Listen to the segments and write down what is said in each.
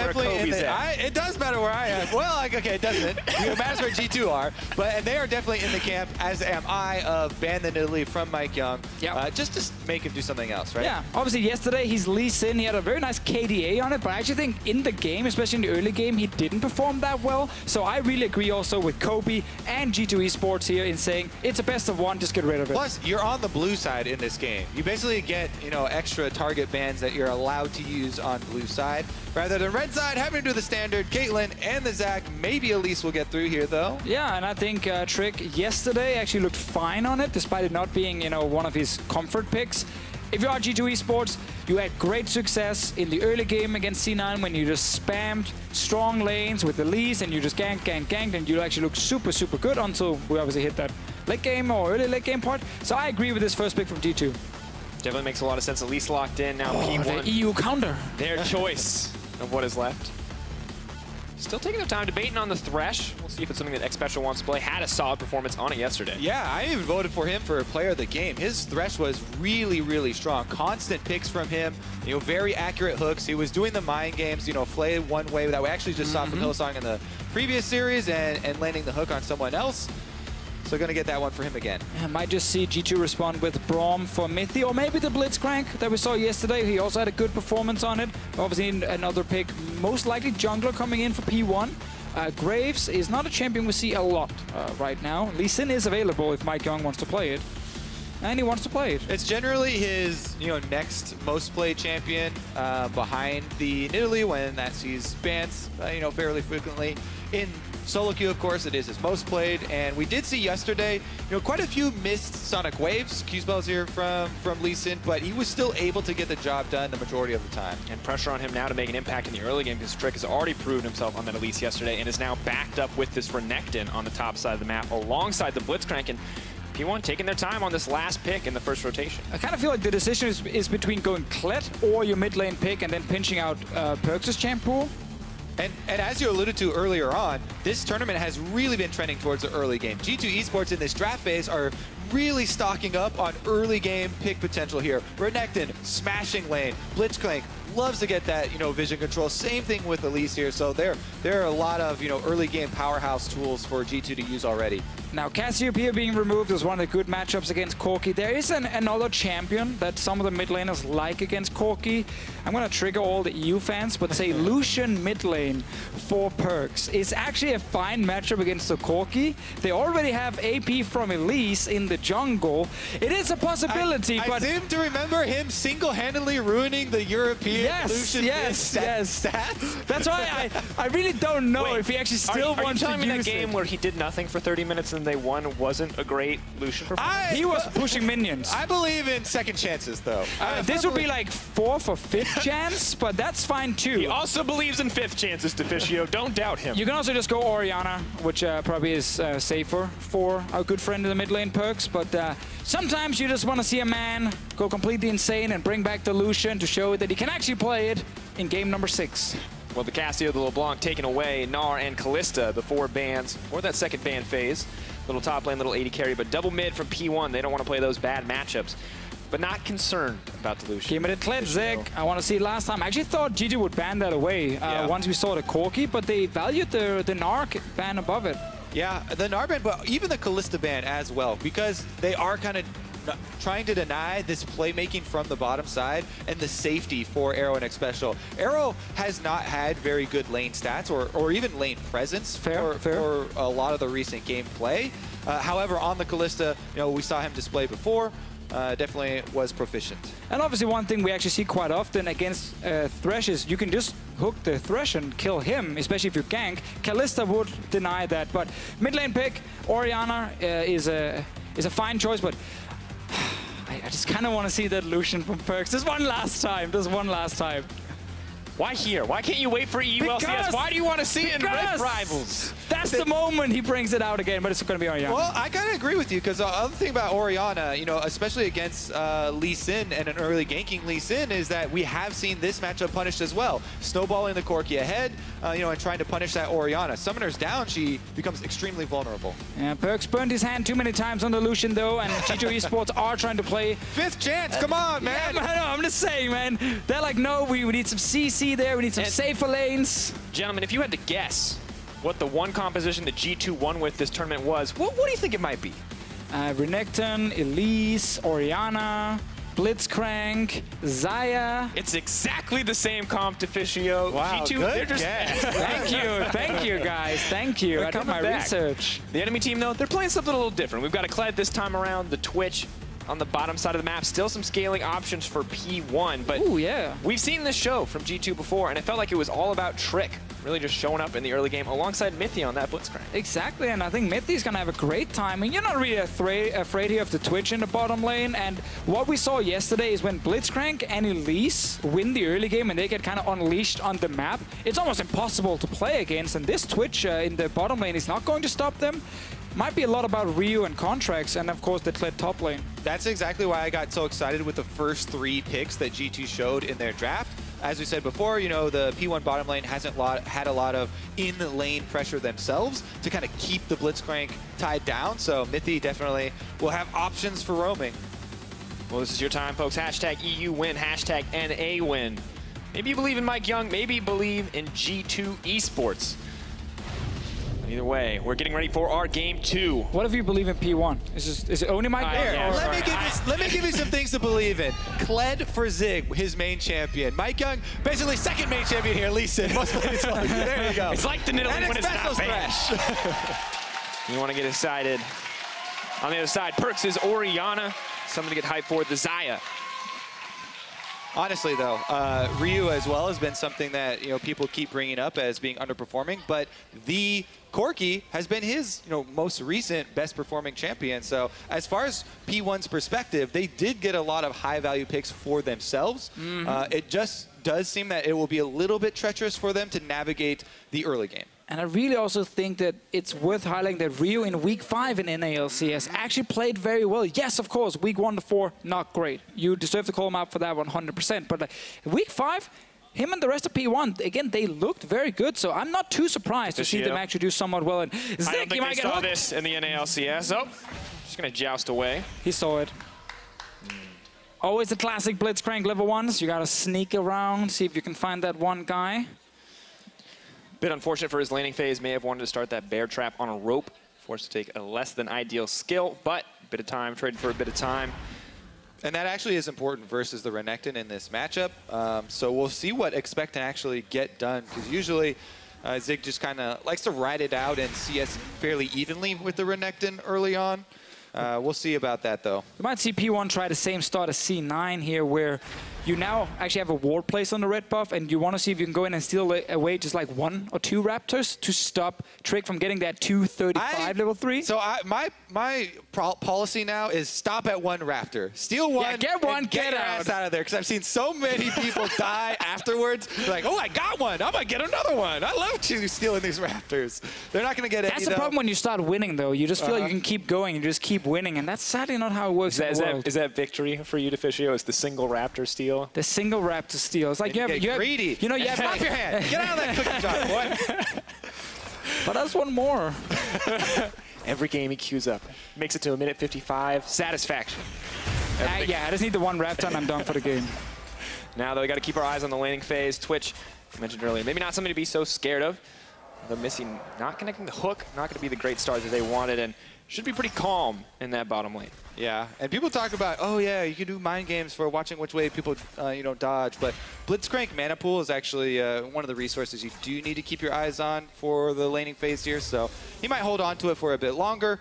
definitely in the, it does matter where I am. Well, like, okay, it doesn't. It matters where G2 are. And they are definitely in the camp, as am I, of ban the Nidalee from MikeYeung. Yep. Just to make him do something else, right? Yeah, obviously yesterday he's Lee Sin. He had a very nice KDA on it, but I actually think in the game, especially in the early game, he didn't perform that well. So I really agree also with Kobe and G2 eSports here in saying it's a best of one, just get rid of it. Plus, you're on the blue side in this game. You basically get, you know, extra target bans that you're allowed to use on blue side, rather than red side having to do the standard. Caitlyn and the Zac, maybe Elise will get through here though. Yeah, and I think Trick yesterday actually looked fine on it, despite it not being, you know, one of his comfort picks. If you are G2 eSports, you had great success in the early game against C9 when you just spammed strong lanes with Elise and you just ganked, and you actually look super, super good until we obviously hit that late game or early late game part. So I agree with this first pick from G2. Definitely makes a lot of sense. Elise locked in, now P1. The EU counter. Their choice of what is left. Still taking their time debating on the Thresh. We'll see if it's something that Xpecial wants to play. Had a solid performance on it yesterday. Yeah, I even voted for him for player of the game. His Thresh was really, really strong. Constant picks from him, you know, very accurate hooks. He was doing the mind games, you know, play one way that we actually just saw from Hillsong in the previous series and landing the hook on someone else. So gonna get that one for him again. Yeah, might just see G2 respond with Braum for Mithy, or maybe the Blitzcrank that we saw yesterday. He also had a good performance on it. Obviously another pick, most likely jungler coming in for P1. Graves is not a champion we see a lot right now. Lee Sin is available if MikeYeung wants to play it. And he wants to play it. It's generally his, you know, next most played champion behind the Nidalee when that sees bans, you know, fairly frequently. In solo queue, of course, it is his most played, and we did see yesterday, you know, quite a few missed Sonic Waves, Q-spells here from Lee Sin, but he was still able to get the job done the majority of the time. And pressure on him now to make an impact in the early game because Trick has already proven himself on that Elise yesterday and is now backed up with this Renekton on the top side of the map alongside the Blitzcrank. And P1 taking their time on this last pick in the first rotation. I kind of feel like the decision is between going kled or your mid lane pick and then pinching out PerkZ champ pool. And as you alluded to earlier on, this tournament has really been trending towards the early game. G2 eSports in this draft phase are really stocking up on early game pick potential here. Renekton, smashing lane. Blitzcrank loves to get that, you know, vision control. Same thing with Elise here. So there are a lot of, you know, early game powerhouse tools for G2 to use already. Now, Cassiopeia being removed is one of the good matchups against Corki. There is another champion that some of the mid laners like against Corki. I'm going to trigger all the EU fans, but say Lucian mid lane for PerkZ is actually a fine matchup against the Corki. They already have AP from Elise in the jungle. It is a possibility, but I seem to remember him single-handedly ruining the European Lucian stats. That's why I really don't know if he actually still wants to use it. Are you telling me that game where he did nothing for 30 minutes and they won wasn't a great Lucian performance? He was pushing minions. I believe in second chances, though. This would be like 4th or 5th chance, but that's fine too. He also believes in 5th chances, Deficio. Don't doubt him. You can also just go Orianna, which probably is safer for our good friend in the mid lane, PerkZ, but sometimes you just want to see a man go completely insane and bring back the Lucian to show that he can actually play it in game number 6. Well, the Cassio, the LeBlanc taken away, Gnar and Kalista, the 4 bans, or that second ban phase. Little top lane, little AD carry, but double mid from P1. They don't want to play those bad matchups, but not concerned about the Lucian. Came at a kled Zeg. I want to see it last time. I actually thought G2 would ban that away once we saw the Corki, but they valued the Gnar ban above it. Yeah, the Gnar ban, but even the Kalista ban as well, because they are kind of trying to deny this playmaking from the bottom side and the safety for Arrow and Xpecial. Arrow has not had very good lane stats or even lane presence for a lot of the recent gameplay. However, on the Kalista, you know, we saw him display before. Definitely was proficient. And obviously one thing we actually see quite often against Thresh is you can just hook the Thresh and kill him, especially if you gank. Kalista would deny that, but mid lane pick, Orianna is a fine choice, but I just kind of want to see that Lucian from PerkZ. This one last time. Why here? Why can't you wait for EU LCS? Why do you want to see it in Red Rivals? That's the moment he brings it out again, but it's going to be Orianna. Well, I kind of agree with you, because the other thing about Orianna, you know, especially against Lee Sin and an early ganking Lee Sin, is that we have seen this matchup punished as well. Snowballing the Corki ahead, you know, and trying to punish that Orianna. Summoner's down, she becomes extremely vulnerable. Yeah, PerkZ burned his hand too many times on the Lucian, though, and G2 eSports are trying to play. 5th chance, come on, man! Yeah, I'm just saying, man. They're like, no, we need some CC ADC there. We need some safer lanes. Gentlemen, if you had to guess what the one composition that G2 won with this tournament was, what do you think it might be? Renekton, Elise, Orianna, Blitzcrank, Xayah. It's exactly the same comp, Deficio. Wow, G2, good they're just Thank you guys, thank you. I did my research. The enemy team, though, they're playing something a little different. We've got a kled this time around, the Twitch on the bottom side of the map. Still some scaling options for P1, but ooh, yeah. We've seen this show from G2 before, and it felt like it was all about Trick, really just showing up in the early game alongside Mithy on that Blitzcrank. Exactly, and I think Mithy's going to have a great time. And you're not really afraid here of the Twitch in the bottom lane, and what we saw yesterday is when Blitzcrank and Elise win the early game and they get kind of unleashed on the map, it's almost impossible to play against, and this Twitch in the bottom lane is not going to stop them. Might be a lot about Ryu and contracts, and of course the kled top lane. That's exactly why I got so excited with the first 3 picks that G2 showed in their draft. As we said before, you know, the P1 bottom lane hasn't had a lot of in-lane pressure themselves to kind of keep the Blitzcrank tied down, so Mithy definitely will have options for roaming. Well, this is your time, folks. Hashtag EU win, hashtag NA win. Maybe you believe in MikeYeung, maybe you believe in G2 eSports. Either way, we're getting ready for our game 2. What if you believe in P1? Is it only MikeYeung? Yeah, let me give you some things to believe in. kled for Zig, his main champion. MikeYeung, basically second main champion here. Elise, most played. There you go. It's like the Nidalee when it's not Thresh. You want to get excited. On the other side, PerkZ Orianna. Something to get hyped for, the Xayah. Honestly, though, Ryu as well has been something that people keep bringing up as being underperforming, but the Corki has been his most recent best performing champion. So as far as P1's perspective, they did get a lot of high value picks for themselves. It just does seem that it will be a little bit treacherous for them to navigate the early game. And I really also think that it's worth highlighting that Ryu in week 5 in NA LCS actually played very well. Yes, of course, week 1 to 4, not great. You deserve to call him out for that 100%. But week 5, him and the rest of P1, again, they looked very good. So I'm not too surprised to see them actually do somewhat well. And Zig, I don't think they saw this in the NA LCS. Oh, just going to joust away. He saw it. Always the classic Blitzcrank level 1s. You got to sneak around, see if you can find that one guy. Bit unfortunate for his laning phase. May have wanted to start that bear trap on a rope. Forced to take a less than ideal skill, but a bit of time, traded for a bit of time. And that actually is important versus the Renekton in this matchup. So we'll see what Xpec can actually get done, because usually Zig just kind of likes to ride it out and CS fairly evenly with the Renekton early on. We'll see about that, though. You might see P1 try the same start as C9 here, where you now actually have a ward placed on the red buff, and you want to see if you can go in and steal away just like 1 or 2 Raptors to stop Trick from getting that 235 level 3. So my policy now is stop at 1 Raptor. Steal 1, yeah, get 1, get your ass out of there, because I've seen so many people die afterwards. They're like, oh, I got 1. I'm going to get another one. I love stealing these Raptors. They're not going to get any. That's the problem when you start winning, though. You just feel like you can keep going and just keep winning, and that's sadly not how it works in the world. Is that victory for you, Deficio? Is the single Raptor steal? The single Raptor steal. It's like you have greedy. You have Stop your hand. Get out of that cookie jar, boy. But that's one more. Every game he queues up. Makes it to a minute 55. Satisfaction. Yeah, I just need the 1 Raptor and I'm done for the game. Now, though, we got to keep our eyes on the laning phase. Twitch, I mentioned earlier, maybe not something to be so scared of. The missing, not connecting the hook, not going to be the great start that they wanted, and should be pretty calm in that bottom lane. Yeah, and people talk about, oh yeah, you can do mind games for watching which way people, dodge. But Blitzcrank mana pool is actually one of the resources you do need to keep your eyes on for the laning phase here. So he might hold on to it for a bit longer.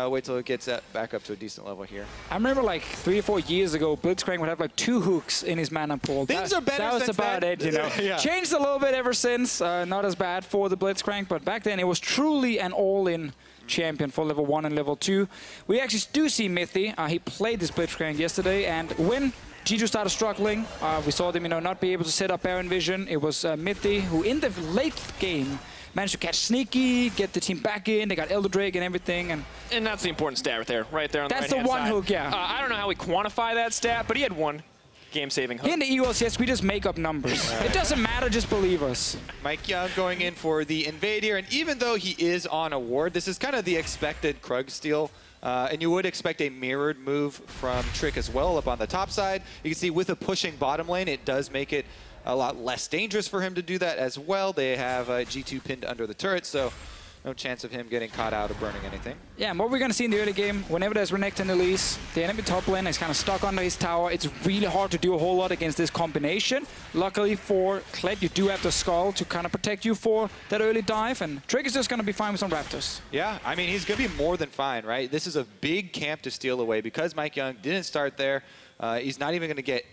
Wait till it gets back up to a decent level here. I remember like 3 or 4 years ago, Blitzcrank would have like 2 hooks in his mana pool. Things are better That was since about then. it, Yeah. Changed a little bit ever since. Not as bad for the Blitzcrank, but back then it was truly an all-in champion for level 1 and level 2. We actually do see Mithy. He played this Blitzcrank yesterday, and when G2 started struggling, we saw them not be able to set up Baron Vision. It was Mithy who in the late game managed to catch Sneaky, get the team back in. They got Elder Drake and everything. And that's the important stat right there on the right-hand side. That's the 1 hook, yeah. I don't know how we quantify that stat, but he had 1 game-saving hook. In the EU LCS, we just make up numbers. It doesn't matter, just believe us. MikeYeung going in for the invade here, and even though he is on a ward, this is kind of the expected Krug steal. And you would expect a mirrored move from Trick as well up on the top side. You can see with a pushing bottom lane, it does make it a lot less dangerous for him to do that as well. They have G2 pinned under the turret, so no chance of him getting caught out or burning anything. Yeah, and what we're going to see in the early game, whenever there's Renekton and Elise, the enemy top lane is kind of stuck under his tower. It's really hard to do a whole lot against this combination. Luckily for kled, you do have the Skull to kind of protect you for that early dive, and Trick is just going to be fine with some Raptors. Yeah, I mean, he's going to be more than fine, right? This is a big camp to steal away because MikeYeung didn't start there. He's not even going to get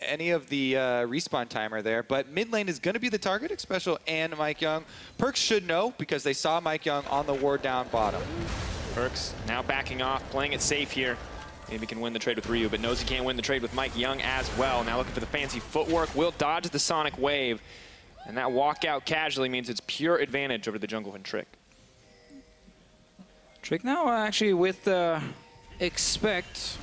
any of the respawn timer there, but mid lane is going to be the target, Xpecial and MikeYeung. PerkZ should know because they saw MikeYeung on the ward down bottom. PerkZ now backing off, playing it safe here. Maybe can win the trade with Ryu, but knows he can't win the trade with MikeYeung as well. Now looking for the fancy footwork, will dodge the Sonic Wave, and that walkout casually means it's pure advantage over the jungle and Trick. Trick now actually with Expect.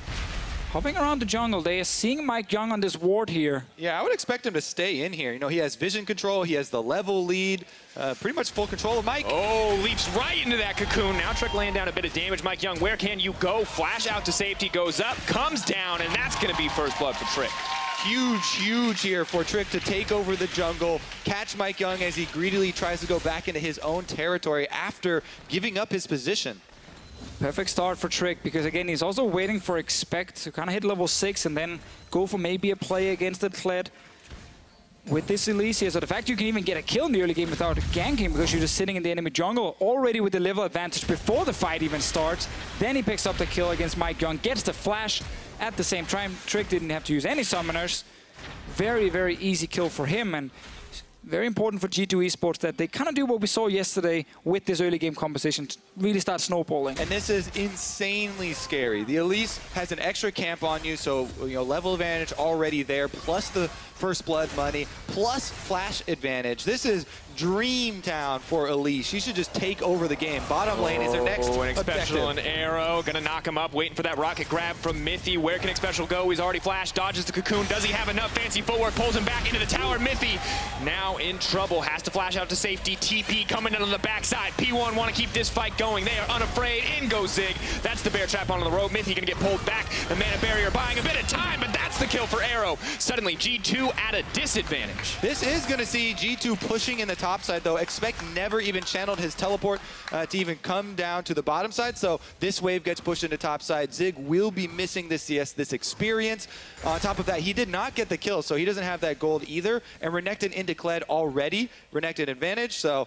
Hopping around the jungle, they are seeing MikeYeung on this ward here. Yeah, I would expect him to stay in here. You know, he has vision control, he has the level lead, pretty much full control of Mike. Oh, leaps right into that cocoon. Now Trick laying down a bit of damage. MikeYeung, where can you go? Flash out to safety, goes up, comes down, and that's going to be first blood for Trick. Huge here for Trick to take over the jungle, catch MikeYeung as he greedily tries to go back into his own territory after giving up his position. Perfect start for Trick, because again, he's also waiting for Expect to kind of hit level 6 and then go for maybe a play against the kled with this Elise here. So the fact you can even get a kill in the early game without ganking because you're just sitting in the enemy jungle already with the level advantage before the fight even starts. Then he picks up the kill against MikeYeung, gets the flash at the same time. Trick didn't have to use any summoners. Very easy kill for him, and very important for G2 eSports that they kind of do what we saw yesterday with this early game composition to really start snowballing. And this is insanely scary. The Elise has an extra camp on you, so level advantage already there, plus the first blood money, plus flash advantage. This is dream town for Elise. She should just take over the game. Bottom lane is their next objective. Xpecial and Arrow, gonna knock him up, waiting for that rocket grab from Mithy. Where can Xpecial go? He's already flashed, dodges the cocoon. Does he have enough fancy footwork? Pulls him back into the tower. Mithy now in trouble, has to flash out to safety. TP coming in on the backside. P1 want to keep this fight going. They are unafraid. In goes Zig. That's the bear trap onto the rope. Mithy gonna get pulled back. The mana barrier buying a bit of time, but that's the kill for Arrow. Suddenly G2 at a disadvantage. This is gonna see G2 pushing in the top side though. Expect never even channeled his teleport to even come down to the bottom side, so this wave gets pushed into top side. Zig will be missing this CS, this experience. On top of that, he did not get the kill, so he doesn't have that gold either. And Renekton into kled already. Renekton advantage, so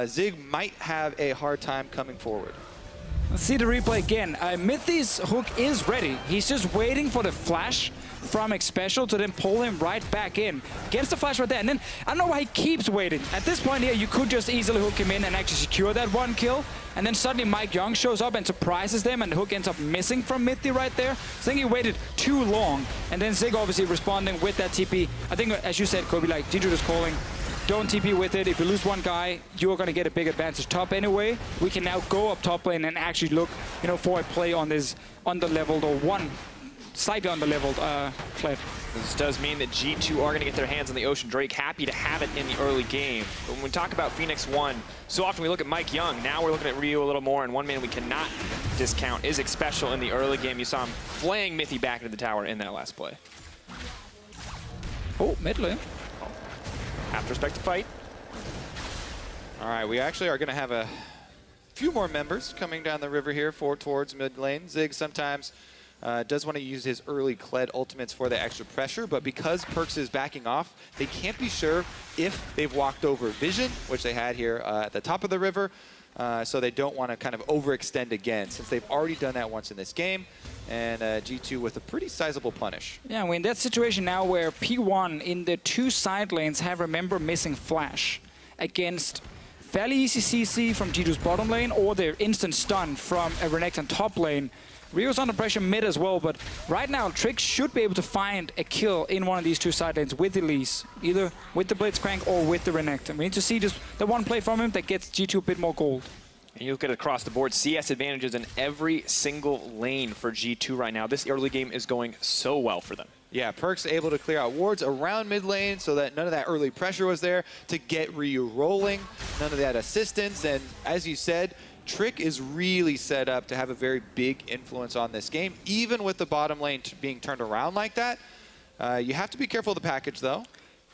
Zig might have a hard time coming forward. Let's see the replay again. Mithy's hook is ready. He's just waiting for the flash from Xpecial to then pull him right back in. Gets the flash right there, and then I don't know why he keeps waiting. At this point here, you could just easily hook him in and actually secure that one kill, and then suddenly MikeYeung shows up and surprises them, and the hook ends up missing from Mithy right there. I think he waited too long, and then Zig obviously responding with that TP. I think, as you said, Kobe, like G2 is calling, don't TP with it. If you lose one guy, you're going to get a big advantage top anyway. We can now go up top lane and actually look, for a play on this under-leveled or one slightly under-leveled kled. This does mean that G2 are going to get their hands on the Ocean Drake. Happy to have it in the early game. But when we talk about Phoenix1, so often we look at MikeYeung. Now we're looking at Ryu a little more, and one man we cannot discount is Xpecial in the early game. You saw him flaying Mithy back into the tower in that last play. Oh, mid lane. Have to respect the fight. All right, we actually are going to have a few more members coming down the river here towards mid lane. Zig sometimes does want to use his early kled ultimates for the extra pressure, but because PerkZ is backing off, they can't be sure if they've walked over vision, which they had here at the top of the river, so they don't want to kind of overextend again, since they've already done that once in this game, and G2 with a pretty sizable punish. Yeah, we're in that situation now where P1 in the two side lanes have, remember, missing flash against fairly easy CC from G2's bottom lane, or their instant stun from a Renekton top lane. Rio's under pressure mid as well, but right now Trick should be able to find a kill in one of these two side lanes with Elise, either with the Blitzcrank or with the Renekton. We need to see just the one play from him that gets G2 a bit more gold. And you look at it across the board, CS advantages in every single lane for G2 right now. This early game is going so well for them. Yeah, PerkZ able to clear out wards around mid lane so that none of that early pressure was there to get Ryu rolling, none of that assistance, and as you said, Trick is really set up to have a very big influence on this game, even with the bottom lane being turned around like that. You have to be careful of the package, though.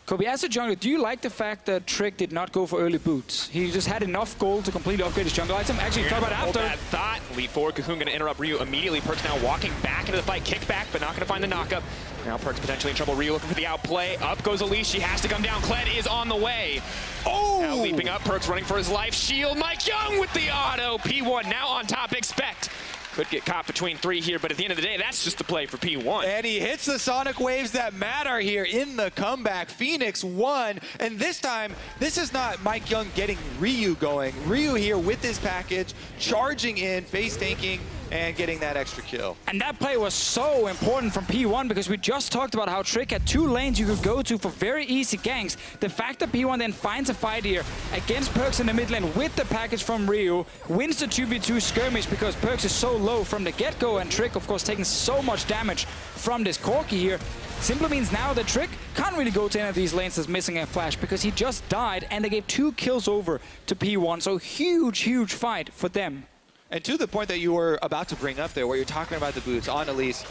Kobe, as a jungler, do you like the fact that Trick did not go for early boots? He just had enough gold to completely upgrade his jungle item. Actually, thought about after. That thought. Lead forward, Cocoon going to interrupt Ryu immediately. PerkZ now walking back into the fight, kick back, but not going to find the knockup. Now PerkZ potentially in trouble. Ryu looking for the outplay. Up goes Elise. She has to come down. kled is on the way. Oh! Now leaping up. PerkZ running for his life. Shield. MikeYeung with the auto. P1 now on top. Expect. Could get caught between 3 here, but at the end of the day, that's just the play for P1. And he hits the sonic waves that matter here in the comeback. Phoenix1, and this time, this is not MikeYeung getting Ryu going. Ryu here with his package, charging in, face tanking, and getting that extra kill. And that play was so important from P1 because we just talked about how Trick had 2 lanes you could go to for very easy ganks. The fact that P1 then finds a fight here against PerkZ in the mid lane with the package from Ryu, wins the 2v2 skirmish because PerkZ is so low from the get-go, and Trick, of course, taking so much damage from this Corki here, simply means now that Trick can't really go to any of these lanes that's missing a flash because he just died and they gave 2 kills over to P1. So huge, huge fight for them. And to the point that you were about to bring up there, where you're talking about the boots on Elise,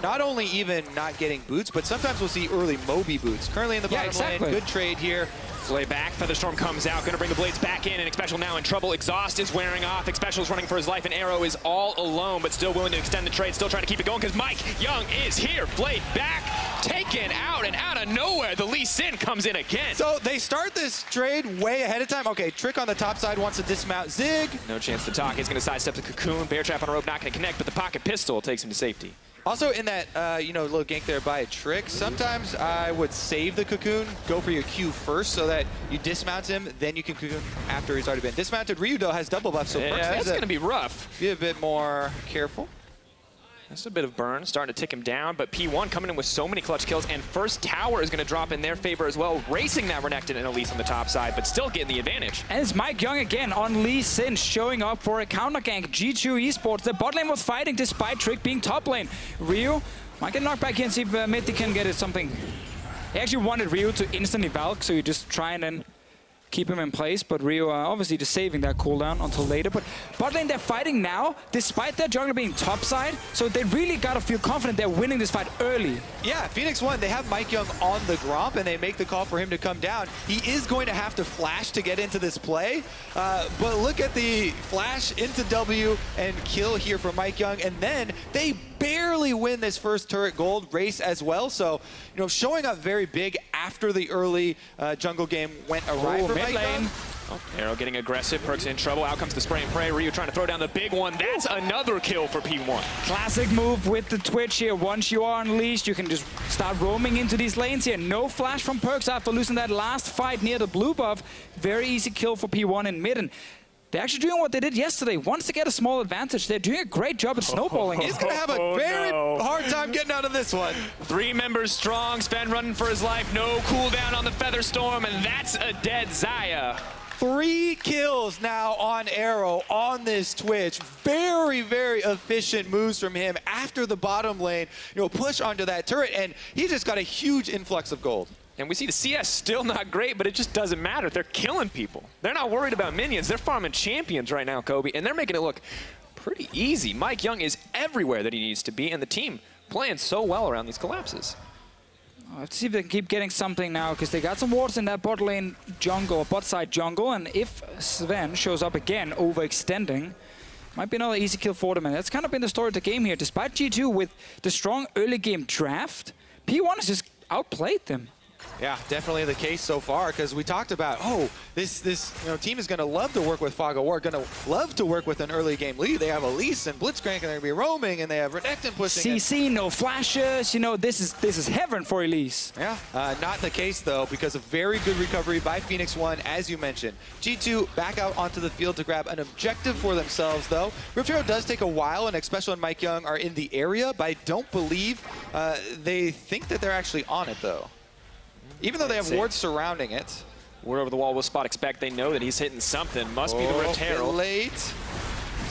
not only even not getting boots, but sometimes we'll see early Moby boots. Currently in the bottom lane, good trade here. Flay back, Featherstorm comes out, gonna bring the blades back in, and Xpecial now in trouble. Exhaust is wearing off, Xpecial's running for his life, and Arrow is all alone, but still willing to extend the trade, still trying to keep it going, because MikeYeung is here. Flay back, taken out, and out of nowhere, the Lee Sin comes in again. So they start this trade way ahead of time. Okay, Trick on the top side wants to dismount Zig. No chance to talk, he's gonna sidestep the Cocoon, Bear Trap on a rope, not gonna connect, but the pocket pistol takes him to safety. Also in that, little gank there by a Trick, sometimes I would save the Cocoon, go for your Q first so that you dismount him, then you can Cocoon after he's already been dismounted. Ryu, though, has double buff, so yeah, that's going to be rough. Be a bit more careful. That's a bit of burn, starting to tick him down, but P1 coming in with so many clutch kills, and first tower is going to drop in their favor as well, racing that Renekton and Elise on the top side, but still getting the advantage. And it's MikeYeung again on Lee Sin showing up for a counter gank. G2 eSports, the bot lane was fighting despite Trick being top lane. Ryu might get knocked back here and see if Mithy can get it something. He actually wanted Ryu to instantly Valk, so you just try and then keep him in place, but Ryu obviously just saving that cooldown until later. But bot lane, they're fighting now, despite their jungler being topside, so they really gotta feel confident they're winning this fight early. Yeah, Phoenix1, they have MikeYeung on the Gromp, and they make the call for him to come down. He is going to have to flash to get into this play, but look at the flash into W and kill here for MikeYeung, and then they barely win this first turret gold race as well. So, showing up very big after the early jungle game went awry for MikeYeung. Oh, Arrow getting aggressive, PerkZ in trouble. Out comes the spray and pray. Ryu trying to throw down the big one. That's another kill for P1. Classic move with the Twitch here. Once you are unleashed, you can just start roaming into these lanes here. No flash from PerkZ after losing that last fight near the blue buff. Very easy kill for P1 in mid. And they're actually doing what they did yesterday. Once they get a small advantage, they're doing a great job at snowballing. He's going to have a very hard time getting out of this one. 3 members strong. Zven running for his life. No cooldown on the Featherstorm, and that's a dead Xayah. 3 kills now on Arrow on this Twitch. Very, very efficient moves from him after the bottom lane, push onto that turret, and he just got a huge influx of gold. And we see the CS still not great, but it just doesn't matter. They're killing people. They're not worried about minions. They're farming champions right now, Kobe, and they're making it look pretty easy. MikeYeung is everywhere that he needs to be, and the team playing so well around these collapses. Let's see if they can keep getting something now, because they got some wards in that bot lane jungle, bot side jungle, and if Zven shows up again, overextending, might be another easy kill for them. And that's kind of been the story of the game here. Despite G2 with the strong early game draft, P1 has just outplayed them. Yeah, definitely the case so far, because we talked about, this team is going to love to work with Fog of War, going to love to work with an early game lead. They have Elise and Blitzcrank, and they're going to be roaming, and they have Renekton pushing. CC, no flashes, this is heaven for Elise. Yeah, not the case though, because of very good recovery by Phoenix1, as you mentioned. G2 back out onto the field to grab an objective for themselves though. Rift Hero does take a while, and Xpecial and MikeYeung are in the area, but I don't believe they think that they're actually on it though. Even though they have wards surrounding it. Ward over the wall will spot expect. They know that he's hitting something. Must be the Rift Herald. Late.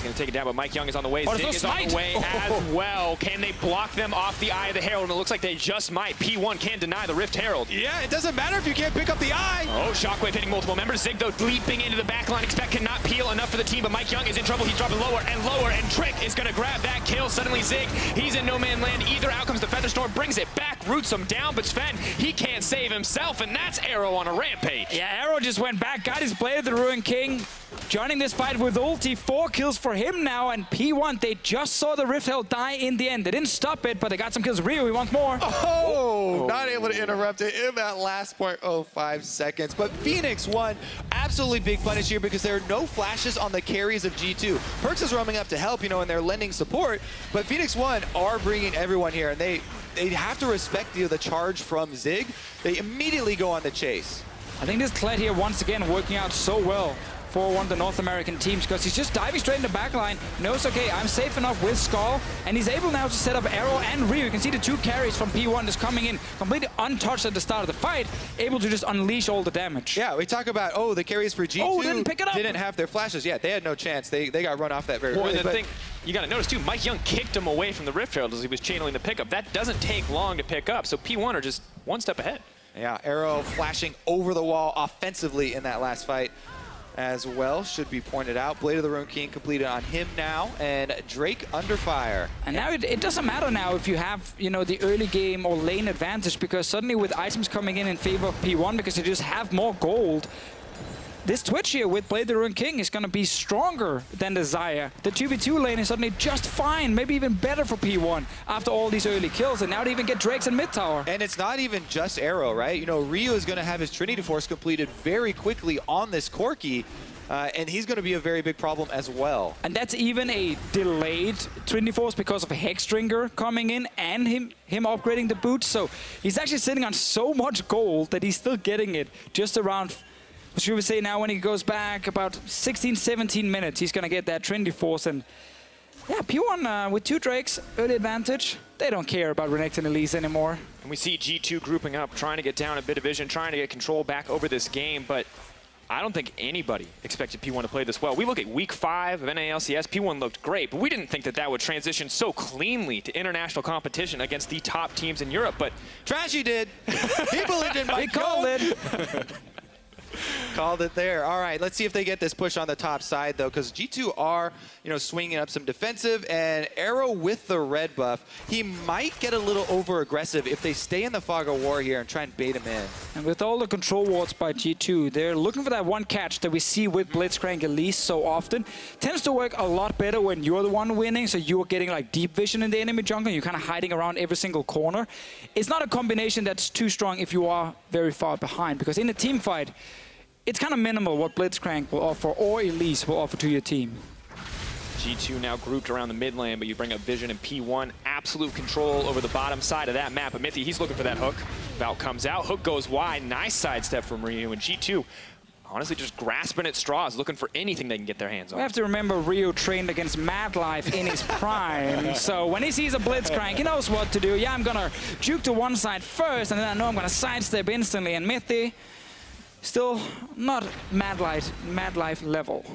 going to take it down, but MikeYeung is on the way. Oh, Zig is on the way as well. Can they block them off the Eye of the Herald? And it looks like they just might. P1 can't deny the Rift Herald. Yeah, it doesn't matter if you can't pick up the Eye. Oh, Shockwave hitting multiple members. Zig, though, leaping into the back line. Expect cannot peel enough for the team, but MikeYeung is in trouble. He's dropping lower, and Trick is going to grab that kill. Suddenly, Zig, he's in no man land either. Out comes the Featherstorm, brings it back, roots him down, but Zven, he can't save himself, and that's Arrow on a rampage. Yeah, Arrow just went back, got his Blade of the Ruined King, joining this fight with ulti. 4 kills for him now, and P1, they just saw the Rift Herald die in the end. They didn't stop it, but they got some kills. Rio, he wants more. Oh, not able to interrupt it in that last 0.05 seconds. But Phoenix1, absolutely big punish here because there are no flashes on the carries of G2. PerkZ is roaming up to help, you know, and they're lending support, but Phoenix1 are bringing everyone here, and they have to respect the charge from Zig. They immediately go on the chase. I think this kled here, once again, working out so well for one of the North American teams because he's just diving straight in the backline, knows, okay, I'm safe enough with Skull, and he's able now to set up Arrow and Rio. You can see the 2 carries from P1 just coming in, completely untouched at the start of the fight, able to just unleash all the damage. Yeah, we talk about, oh, the carries for G2 didn't pick it up. Didn't have their flashes. Yeah, they had no chance. They got run off that very early. The thing you got to notice, too, MikeYeung kicked him away from the Rift Herald as he was channeling the pickup. That doesn't take long to pick up, so P1 are just one step ahead. Yeah, Arrow flashing over the wall offensively in that last fight as well, should be pointed out. Blade of the Ruined King completed on him now, and Drake under fire. And now it doesn't matter now if you have, you know, the early game or lane advantage, because suddenly with items coming in favor of P1 because they just have more gold, this Twitch here with Blade of the Ruined King is going to be stronger than the Xayah. The 2v2 lane is suddenly just fine, maybe even better for P1 after all these early kills, and now they even get Drakes in mid tower. And it's not even just Arrow, right? You know, Rio is going to have his Trinity Force completed very quickly on this Corki, and he's going to be a very big problem as well. And that's even a delayed Trinity Force because of a Hexdrinker coming in and him upgrading the boots. So he's actually sitting on so much gold that he's still getting it just around, should we say now, when he goes back about 16, 17 minutes, he's going to get that Trinity Force. And yeah, P1 with 2 Drakes, early advantage. They don't care about Renekton and Elise anymore. And we see G2 grouping up, trying to get down a bit of vision, trying to get control back over this game, but I don't think anybody expected P1 to play this well. We look at week 5 of NA LCS, P1 looked great, but we didn't think that would transition so cleanly to international competition against the top teams in Europe. But Trashy did. He believed in MikeYeung. He called it. Called it there. All right, let's see if they get this push on the top side, though, because G2 are, you know, swinging up some defensive, and Arrow with the red buff, he might get a little over-aggressive if they stay in the fog of war here and try and bait him in. And with all the control wards by G2, they're looking for that one catch that we see with Blitzcrank Elise so often. Tends to work a lot better when you're the one winning, so you're getting like deep vision in the enemy jungle, and you're kind of hiding around every single corner. It's not a combination that's too strong if you are very far behind, because in a team fight, it's kind of minimal what Blitzcrank will offer or Elise will offer to your team. G2 now grouped around the mid lane, but you bring up Vision and P1. Absolute control over the bottom side of that map. But Mithy, he's looking for that hook. Val comes out, hook goes wide. Nice sidestep from Rio, and G2 honestly just grasping at straws, looking for anything they can get their hands on. We have to remember Rio trained against Mad Life in his prime. So when he sees a Blitzcrank, he knows what to do. Yeah, I'm going to juke to one side first, and then I know I'm going to sidestep instantly. And Mithy, still not Mad Life level.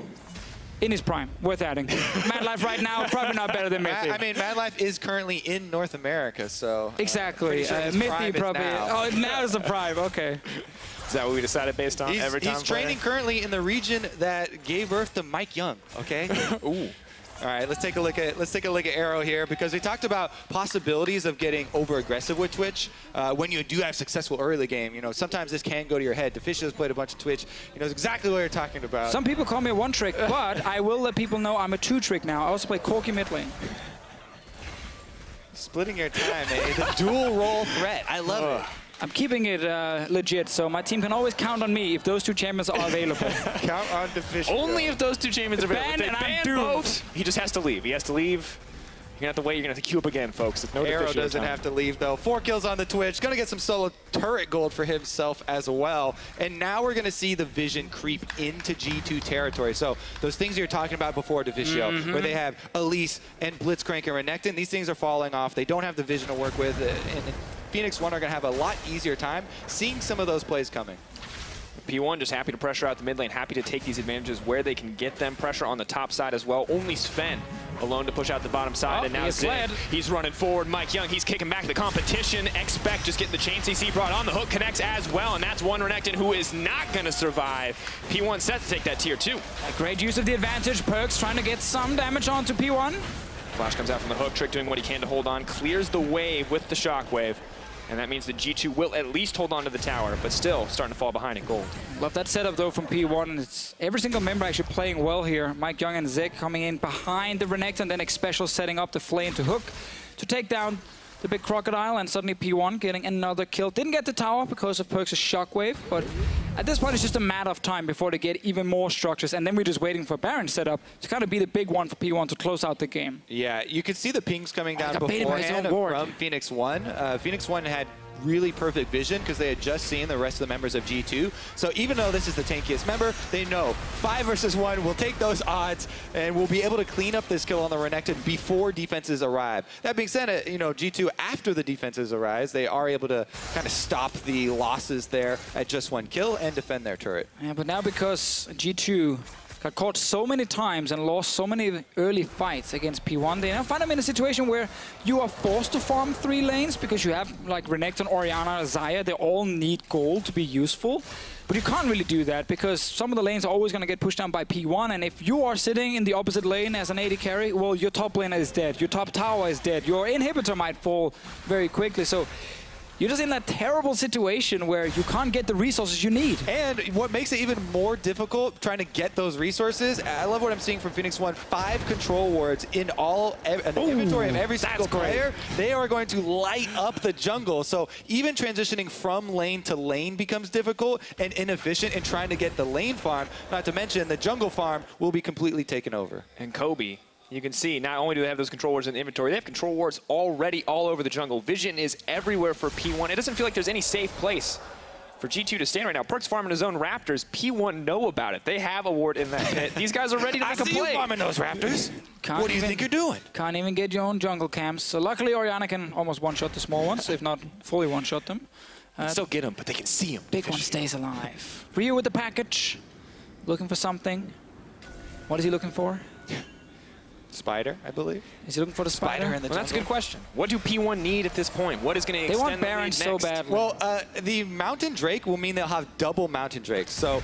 In his prime, worth adding. Mad Life right now, probably not better than Mithy. I mean, Mad Life is currently in North America, so... Exactly. Sure Mithy probably... now. Oh, now is the prime, okay. Is that what we decided based on every time? He's training currently in the region that gave birth to MikeYeung, okay? Ooh. All right, let's take a look at Arrow here, because we talked about possibilities of getting over aggressive with Twitch when you do have successful early game. You know, sometimes this can go to your head. Deficio's played a bunch of Twitch. He knows exactly what you're talking about. Some people call me a one-trick, but I will let people know I'm a two-trick now. I also play Corki mid lane. Splitting your time, eh? The dual role threat. I love it. I'm keeping it legit, so my team can always count on me if those 2 champions are available. Count on Deficio. Only if those 2 champions are available. Ban, if and they I'm ban doomed. both, he just has to leave. He has to leave. You're going to have to wait. You're going to have to queue up again, folks. No Arrow Deficio doesn't time. have to leave, though. 4 kills on the Twitch. Going to get some solo turret gold for himself as well. And now we're going to see the vision creep into G2 territory. So those things you're talking about before, Deficio, where they have Elise and Blitzcrank and Renekton, these things are falling off. They don't have the vision to work with. And Phoenix1 are going to have a lot easier time seeing some of those plays coming. P1 just happy to pressure out the mid lane, happy to take these advantages where they can get them. Pressure on the top side as well. Only Zven alone to push out the bottom side, and now Zed, he's running forward. MikeYeung, he's kicking back the competition. Xpec just getting the chain CC brought on. The hook connects as well, and that's one Renekton who is not going to survive. P1 set to take that tier 2. A great use of the advantage. PerkZ trying to get some damage onto P1. Flash comes out from the hook, Trick doing what he can to hold on, clears the wave with the shockwave. And that means that G2 will at least hold on to the tower, but still starting to fall behind in gold. Love that setup, though, from P1. It's every single member actually playing well here. MikeYeung and Zek coming in behind the Renekton, then Xpecial setting up the flame to hook to take down the big crocodile, and suddenly P1 getting another kill. Didn't get the tower because of PerkZ' shockwave, but at this point it's just a matter of time before they get even more structures, and then we're just waiting for Baron setup to kind of be the big one for P1 to close out the game. Yeah, you could see the pings coming down beforehand from Phoenix1. Phoenix1 had really perfect vision because they had just seen the rest of the members of G2. So even though this is the tankiest member, they know 5 versus 1 will take those odds and will be able to clean up this kill on the Renekton before defenses arrive. That being said, you know, G2, after the defenses arise, they are able to kind of stop the losses there at just 1 kill and defend their turret. Yeah, but now because G2 got caught so many times and lost so many early fights against P1, they now find them in a situation where you are forced to farm 3 lanes because you have like Renekton, Orianna, Xayah. They all need gold to be useful. But you can't really do that because some of the lanes are always going to get pushed down by P1, and if you are sitting in the opposite lane as an AD carry, well, your top laner is dead, your top tower is dead, your inhibitor might fall very quickly. So you're just in that terrible situation where you can't get the resources you need. And what makes it even more difficult trying to get those resources, I love what I'm seeing from Phoenix1. 5 control wards in an inventory of every single player. They are going to light up the jungle. So even transitioning from lane to lane becomes difficult and inefficient in trying to get the lane farm. Not to mention the jungle farm will be completely taken over. And Kobe, you can see, not only do they have those control wards in the inventory, they have control wards already all over the jungle. Vision is everywhere for P1. It doesn't feel like there's any safe place for G2 to stand right now. PerkZ farming his own Raptors. P1 know about it. They have a ward in that pit. These guys are ready to make a play. I see you farming those Raptors. What do you think you're doing? Can't even get your own jungle camps. So luckily Orianna can almost one-shot the small ones, if not fully one-shot them. Still get them, but they can see them. Big one stays alive. Ryu with the package. Looking for something. What is he looking for? Spider, I believe. Is he looking for the spider in the jungle? That's a good question. What do P1 need at this point? What is going to extend the lead Baron next? so badly. Well, the Mountain Drake will mean they'll have double Mountain Drakes. So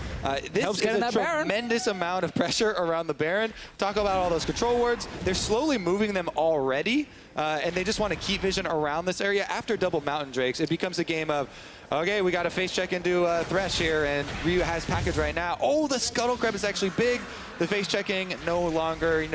this is a tremendous amount of pressure around the Baron. Talk about all those control wards. They're slowly moving them already, and they just want to keep vision around this area. After double Mountain Drakes, it becomes a game of, okay, we got to face check into Thresh here, and Ryu has package right now. Oh, the Scuttle Crab is actually big. The face checking no longer,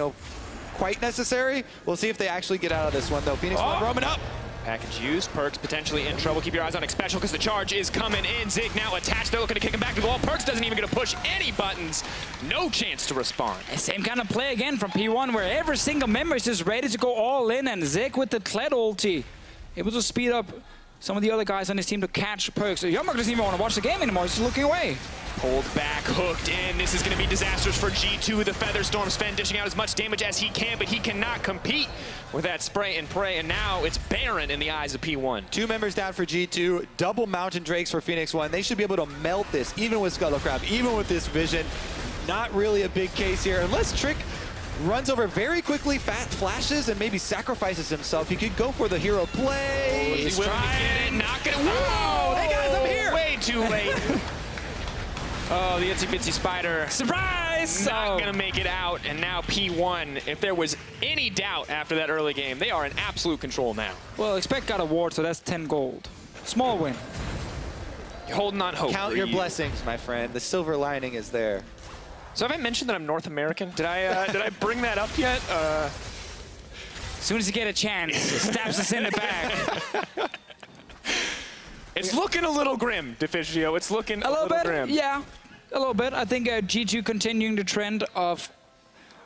quite necessary. We'll see if they actually get out of this one, though. Phoenix1 roaming up. Package used. PerkZ potentially in trouble. Keep your eyes on Xpecial because the charge is coming in. Zig now attached. They're looking to kick him back to the wall. PerkZ doesn't even get to push any buttons. No chance to respond. Same kind of play again from P1 where every single member is just ready to go all in, and Zig with the kled ulti able to speed up some of the other guys on his team to catch PerkZ. So Youngmark doesn't even want to watch the game anymore. He's just looking away. Pulled back, hooked in. This is going to be disastrous for G2. The Featherstorm. Zven dishing out as much damage as he can, but he cannot compete with that spray and pray. And now it's Baron in the eyes of P1. 2 members down for G2. Double Mountain Drakes for Phoenix1. They should be able to melt this, even with Scuttle Crab, even with this vision. Not really a big case here. Unless Trick runs over very quickly, flashes, and maybe sacrifices himself. He could go for the hero play. He's trying. Not gonna. Whoa! Hey guys, I'm here! Way too late. Oh, the itsy bitsy spider. Surprise! Not gonna make it out. And now P1, if there was any doubt after that early game, they are in absolute control now. Well, Expect got a ward, so that's 10 gold. Small win. You're holding on hope. Count your blessings, my friend. The silver lining is there. So have I mentioned that I'm North American? Did I bring that up yet? As soon as you get a chance, stabs us in the back. It's looking a little grim, Deficio. It's looking a little bit grim. Yeah, a little bit. I think G2 continuing the trend of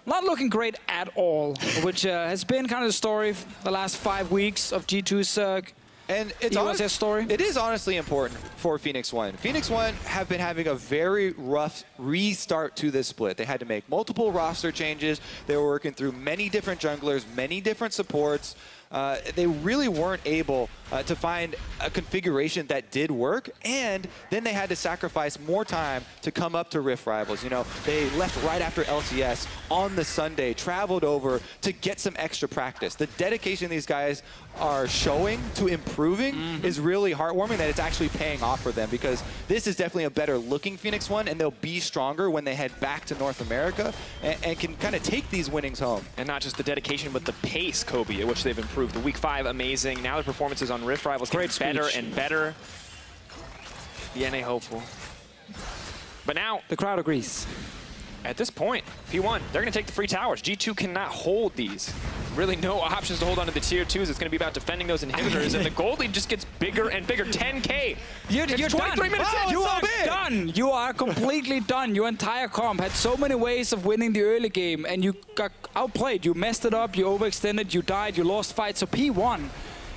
not looking great at all, which has been kind of the story the last 5 weeks of G2's and it's story. It is honestly important for Phoenix1. Phoenix1 have been having a very rough restart to this split. They had to make multiple roster changes. They were working through many different junglers, many different supports. they really weren't able to find a configuration that did work, and then they had to sacrifice more time to come up to Rift Rivals. You know, they left right after LCS on the Sunday, traveled over to get some extra practice. The dedication these guys are showing to improving is really heartwarming, that it's actually paying off for them, because this is definitely a better looking Phoenix1, and they'll be stronger when they head back to North America and can kind of take these winnings home. And not just the dedication, but the pace, Kobe, at which they've improved. The Week 5, amazing. Now their performances on Rift Rivals get better and better. The NA hopeful. But now, the crowd agrees. At this point, P1, they're going to take the free towers. G2 cannot hold these. Really no options to hold onto the tier 2s. It's going to be about defending those inhibitors, and the gold lead just gets bigger and bigger. 10K. You're 23 done. minutes in. You are done. You are completely done. Your entire comp had so many ways of winning the early game, and you got outplayed. You messed it up. You overextended. You died. You lost fights. So P1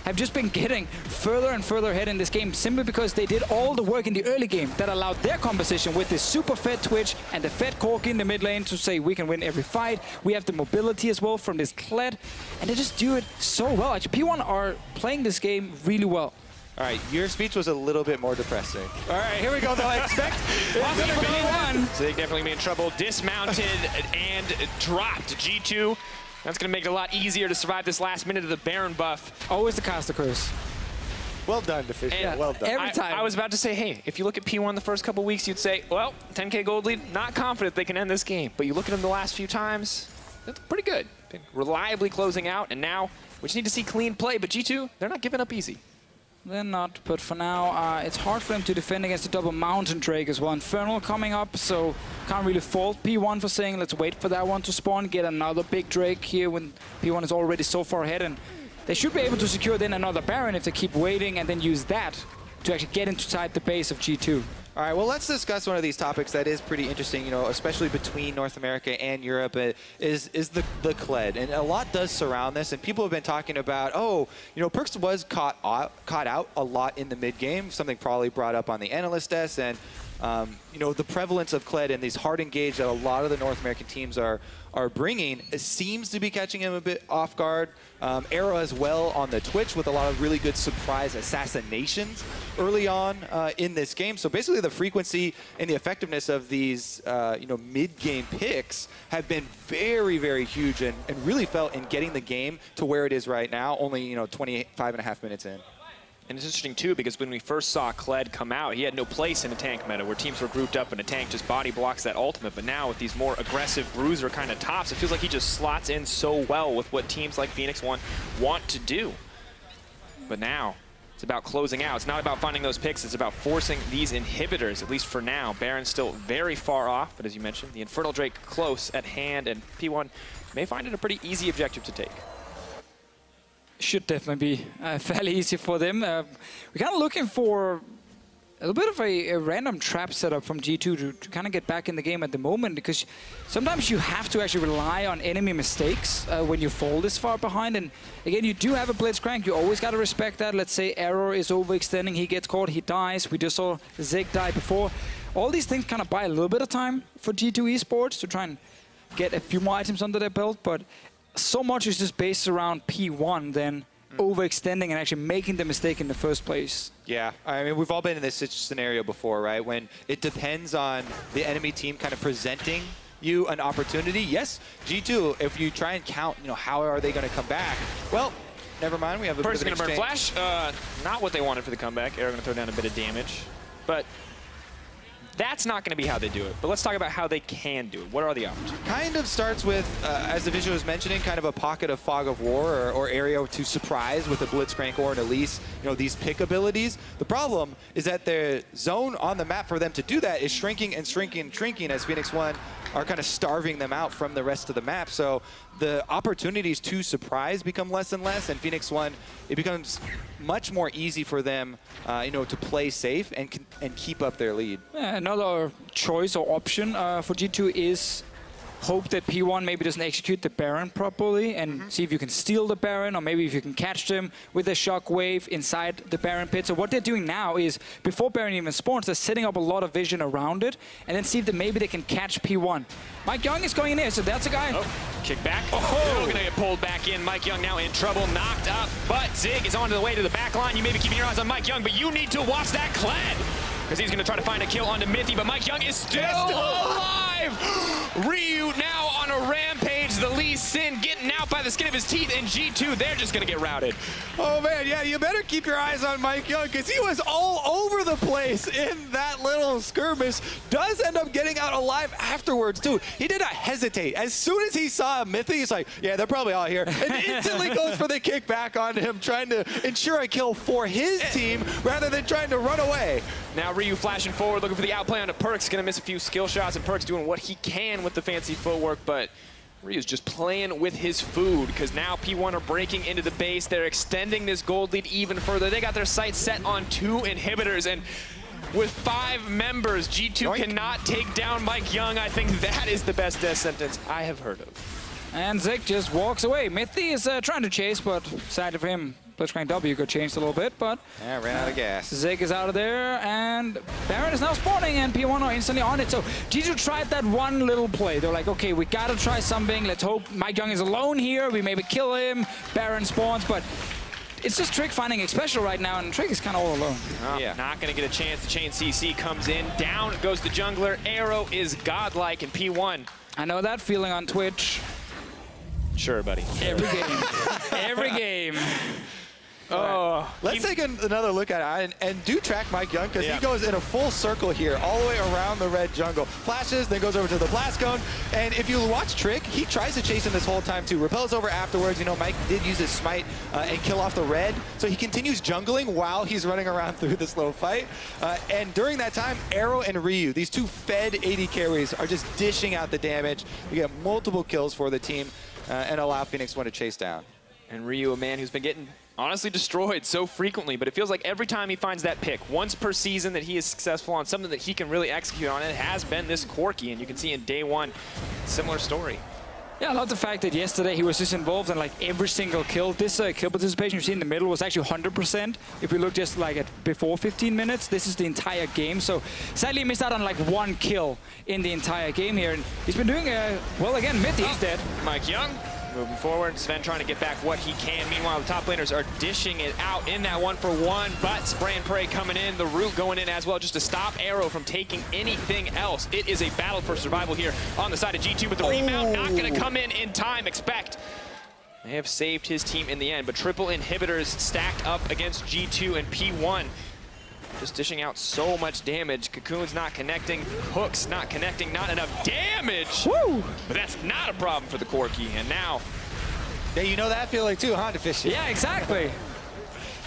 have just been getting further and further ahead in this game simply because they did all the work in the early game that allowed their composition with this super fed Twitch and the fed Corki in the mid lane to say we can win every fight. We have the mobility as well from this kled, and they just do it so well. Actually, P1 are playing this game really well. All right, your speech was a little bit more depressing. All right, here we go, though. I expect P1. So they definitely be in trouble. Dismounted and dropped. G2. That's going to make it a lot easier to survive this last minute of the Baron buff. Always the caster curse. Well done, Deficio. Yeah, well done. Every time. I was about to say, hey, if you look at P1 the first couple weeks, you'd say, well, 10K gold lead, not confident they can end this game. But you look at them the last few times, that's pretty good. Been reliably closing out, and now we just need to see clean play. But G2, they're not giving up easy. They're not, but for now, it's hard for them to defend against the double Mountain Drake as well. Infernal coming up, so can't really fault P1 for saying, let's wait for that one to spawn, get another big Drake here when P1 is already so far ahead, and they should be able to secure then another Baron if they keep waiting and then use that to actually get inside the base of G2. All right, well, let's discuss one of these topics that is pretty interesting, you know, especially between North America and Europe, is the kled. And a lot does surround this, and people have been talking about, oh, you know, PerkZ was caught out a lot in the mid-game, something probably brought up on the analyst desk, and, you know, the prevalence of kled and these hard engage that a lot of the North American teams are bringing, it seems to be catching him a bit off guard. Arrow as well on the Twitch with a lot of really good surprise assassinations early on in this game. So basically the frequency and the effectiveness of these you know, mid-game picks have been very, very huge and really felt in getting the game to where it is right now, only, you know, 25.5 minutes in. And it's interesting, too, because when we first saw kled come out, he had no place in a tank meta where teams were grouped up and a tank just body blocks that ultimate. But now with these more aggressive bruiser kind of tops, it feels like he just slots in so well with what teams like Phoenix1 want to do. But now it's about closing out. It's not about finding those picks. It's about forcing these inhibitors, at least for now. Baron's still very far off, but as you mentioned, the Infernal Drake close at hand, and P1 may find it a pretty easy objective to take. Should definitely be fairly easy for them. We're kind of looking for a little bit of a random trap setup from G2 to kind of get back in the game at the moment, because sometimes you have to actually rely on enemy mistakes when you fall this far behind. And again, you do have a Blitzcrank. You always got to respect that. Let's say Arrow is overextending. He gets caught. He dies. We just saw Zig die before. All these things kind of buy a little bit of time for G2 eSports to try and get a few more items under their belt, but so much is just based around P1 then overextending and actually making the mistake in the first place. Yeah, I mean, we've all been in this scenario before, right? When it depends on the enemy team kind of presenting you an opportunity. Yes, G2, if you try and count, you know, how are they going to come back? Well, never mind, we have a bit of an going to burn exchange. Flash. Not what they wanted for the comeback. Arrow going to throw down a bit of damage. But that's not going to be how they do it. But let's talk about how they can do it. What are the options? Kind of starts with, as Deficio was mentioning, kind of a pocket of fog of war or area to surprise with a Blitzcrank or an Elise, you know, these pick abilities. The problem is that the zone on the map for them to do that is shrinking and shrinking and shrinking as Phoenix1 are kind of starving them out from the rest of the map. So the opportunities to surprise become less and less, and Phoenix1, it becomes much more easy for them, you know, to play safe and keep up their lead. Yeah, another choice or option for G2 is hope that P1 maybe doesn't execute the Baron properly and see if you can steal the Baron, or maybe if you can catch them with a shockwave inside the Baron pit. So what they're doing now is, before Baron even spawns, they're setting up a lot of vision around it, and then see if maybe they can catch P1. MikeYeung is going in there, so that's a guy. Oh, kick back. Oh, still gonna get pulled back in. MikeYeung now in trouble, knocked up, but Zig is on the way to the back line. You may be keeping your eyes on MikeYeung, but you need to watch that kled, because he's gonna try to find a kill onto Mithy, but MikeYeung is still alive! Ryu now on a rampage. The Lee Sin getting out by the skin of his teeth, and G2, they're just gonna get routed. Oh man, yeah, you better keep your eyes on MikeYeung, because he was all over the place in that little skirmish. Does end up getting out alive afterwards too. He did not hesitate. As soon as he saw Mithy, he's like, yeah, they're probably all here. And instantly goes for the kick back on him, trying to ensure a kill for his team rather than trying to run away. Now Ryu flashing forward, looking for the outplay onto PerkZ. Gonna miss a few skill shots, and PerkZ doing what he can with the fancy footwork, but Ryu's just playing with his food, because now P1 are breaking into the base. They're extending this gold lead even further. They got their sights set on 2 inhibitors, and with 5 members, G2 cannot take down MikeYeung. I think that is the best death sentence I have heard of. And Zig just walks away. Mithy is trying to chase, but sadly for him, Blitzcrank W got changed a little bit, but yeah, ran out of gas. Zig is out of there, and Baron is now spawning, and P1 are instantly on it. So G2 tried that one little play. They're like, okay, we gotta try something. Let's hope MikeYeung is alone here. We maybe kill him. Baron spawns, but it's just Trick finding Xpecial right now, and Trick is kind of all alone. Oh, yeah. Not going to get a chance. The chain CC comes in. Down goes the jungler. Arrow is godlike, and P1. I know that feeling on Twitch. Sure, buddy. Every game. Every game. Oh, let's take another look at it and do track MikeYeung, because he goes in a full circle here, all the way around the red jungle. Flashes, then goes over to the blast cone, and if you watch Trick, he tries to chase him this whole time too. Repels over afterwards. You know, Mike did use his smite and kill off the red, so he continues jungling while he's running around through this little fight. And during that time, Arrow and Ryu, these 2 fed AD carries, are just dishing out the damage. You get multiple kills for the team and allow Phoenix1 to chase down. And Ryu, a man who's been getting honestly destroyed so frequently, but it feels like every time he finds that pick, once per season that he is successful on, something that he can really execute on, it has been this Corki, and you can see in day 1, similar story. Yeah, I love the fact that yesterday he was just involved in like every single kill. This kill participation you see in the middle was actually 100%. If we look just like at before 15 minutes, this is the entire game. So sadly he missed out on like 1 kill in the entire game here. And he's been doing, well again, Mithy, he's dead. MikeYeung moving forward. Zven trying to get back what he can. Meanwhile, the top laners are dishing it out in that 1-for-1, but spray and pray coming in. The root going in as well, just to stop Arrow from taking anything else. It is a battle for survival here on the side of G2, but the remount not going to come in time. Expect. They have saved his team in the end, but triple inhibitors stacked up against G2 and P1. Just dishing out so much damage. Cocoon's not connecting. Hook's not connecting. Not enough damage. Woo! But that's not a problem for the Corki. And now... Yeah, you know that feeling too, huh, Deficio? Yeah, exactly.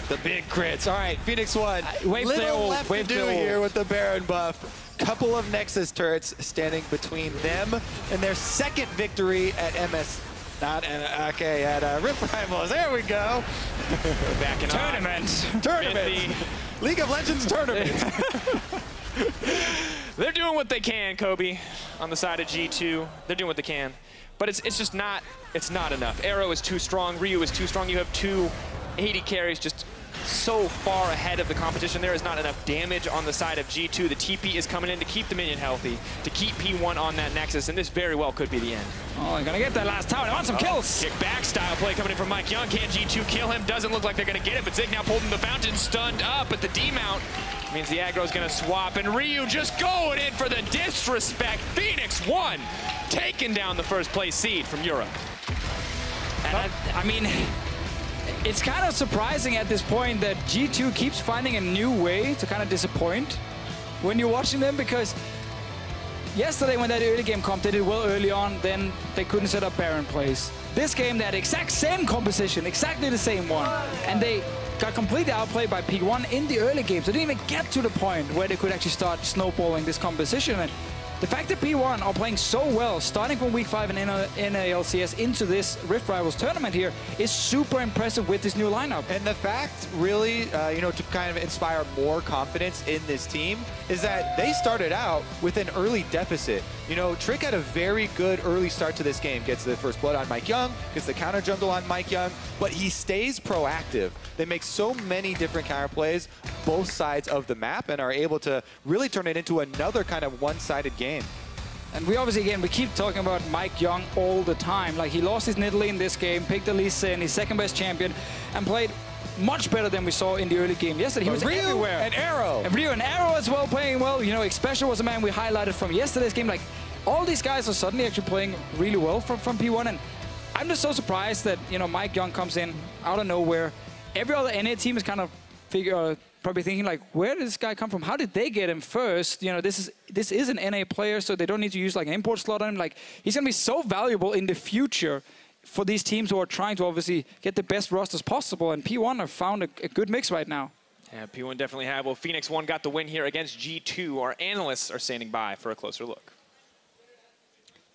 The big crits. All right, Phoenix1. Little left to do here with the Baron buff. Couple of Nexus turrets standing between them and their 2nd victory at MS. Okay, at Rip Rivals. There we go. Back in Tournament. Tournament. League of Legends tournament. They're doing what they can, Kobe, on the side of G2. They're doing what they can. But it's just not, it's not enough. Arrow is too strong. Ryu is too strong. You have 2 AD carries just so far ahead of the competition. There is not enough damage on the side of G2. The TP is coming in to keep the minion healthy, to keep P1 on that Nexus, and this very well could be the end. Oh, they're gonna get that last tower. They want some kills. Kick back style play coming in from MikeYeung. Can G2 kill him? Doesn't look like they're gonna get it, but Zig now pulled in the fountain, stunned up, but the D-mount means the aggro's gonna swap, and Ryu just going in for the disrespect. Phoenix1 taking down the 1st place seed from Europe. And I mean, it's kind of surprising at this point that G2 keeps finding a new way to kind of disappoint when you're watching them, because yesterday when that early game comp, they did well early on, then they couldn't set up Baron plays. This game, they had exact same composition, exactly the same one, and they got completely outplayed by P1 in the early game, so they didn't even get to the point where they could actually start snowballing this composition. And the fact that P1 are playing so well, starting from week 5 in NA LCS into this Rift Rivals tournament here, is super impressive with this new lineup. And the fact, really, you know, to kind of inspire more confidence in this team is that they started out with an early deficit. You know, Trick had a very good early start to this game. Gets the first blood on MikeYeung, gets the counter jungle on MikeYeung, but he stays proactive. They make so many different counter plays, both sides of the map, and are able to really turn it into another kind of one-sided game. And we obviously, again, we keep talking about MikeYeung all the time. Like, he lost his Nidalee in this game, picked Elise in his second-best champion, and played much better than we saw in the early game yesterday. He was everywhere. And Arrow. And Ryu and Arrow as well, playing well. You know, Xpecial was a man we highlighted from yesterday's game. Like, all these guys are suddenly actually playing really well from P1. And I'm just so surprised that, you know, MikeYeung comes in out of nowhere. Every other NA team is kind of probably thinking, like, where did this guy come from? How did they get him first? You know, this is an NA player, so they don't need to use like an import slot on him. Like, he's going to be so valuable in the future for these teams who are trying to obviously get the best rosters possible. And P1 have found a good mix right now. Yeah, P1 definitely have. Well, Phoenix1 got the win here against G2. Our analysts are standing by for a closer look.